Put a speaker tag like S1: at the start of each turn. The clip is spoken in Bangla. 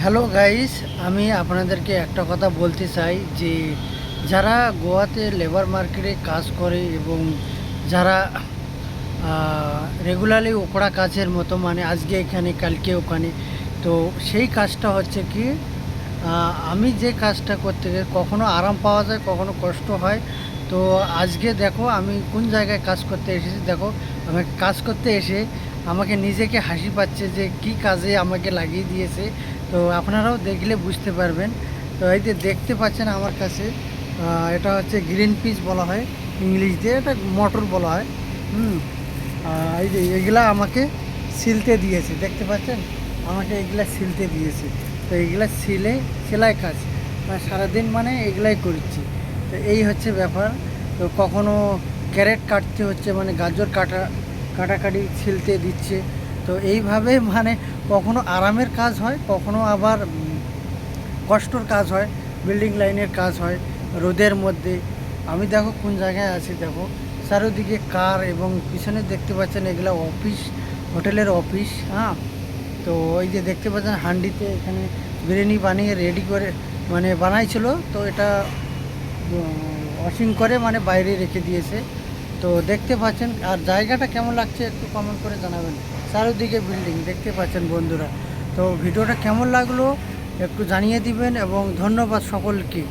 S1: হ্যালো গাইস, আমি আপনাদেরকে একটা কথা বলতে চাই যে যারা গোয়াতে লেবার মার্কেটে কাজ করে এবং যারা রেগুলারলি ওকড়া কাজের মতো, মানে আজকে এখানে কালকে ওখানে, তো সেই কাজটা হচ্ছে কি, আমি যে কাজটা করতে গিয়ে কখনো আরাম পাওয়া যায়, কখনো কষ্ট হয়। তো আজকে দেখো আমি কোন জায়গায় কাজ করতে এসেছি। দেখো আমি কাজ করতে এসে আমাকে নিজেকে হাসি পাচ্ছে যে কি কাজে আমাকে লাগিয়ে দিয়েছে। তো আপনারাও দেখলে বুঝতে পারবেন। তো এই যে দেখতে পাচ্ছেন আমার কাছে, এটা হচ্ছে গ্রিন পিস বলা হয় ইংলিশ দিয়ে, এটা মটর বলা হয়। হুম এই যে এগুলা আমাকে সিলতে দিয়েছে, দেখতে পাচ্ছেন আমাকে এগুলা সিলতে দিয়েছে। তো এগুলা সেলাই কাজ, সারাদিন মানে এগুলাই করছি। তো এই হচ্ছে ব্যাপার। তো কখনো ক্যারেট কাটতে হচ্ছে, মানে গাজর কাটাকাটি ছিলতে দিচ্ছে। তো এইভাবে মানে কখনো আরামের কাজ হয়, কখনো আবার কষ্টর কাজ হয়, বিল্ডিং লাইনের কাজ হয় রোদের মধ্যে। আমি দেখো কোন জায়গায় আছি, দেখো চারিদিকে কার, এবং পিছনে দেখতে পাচ্ছেন এগুলো অফিস, হোটেলের অফিস। হ্যাঁ, তো এই যে দেখতে পাচ্ছেন হান্ডিতে এখানে বিরিয়ানি বানিয়ে রেডি করে, মানে বানাইছিল, তো এটা ওয়াশিং করে মানে বাইরে রেখে দিয়েছে। তো দেখতে পাচ্ছেন, আর জায়গাটা কেমন লাগছে একটু কমেন্ট করে জানাবেন। চারিদিকে বিল্ডিং দেখতে পাচ্ছেন বন্ধুরা। তো ভিডিওটা কেমন লাগলো একটু জানিয়ে দিবেন, এবং ধন্যবাদ সকলকে।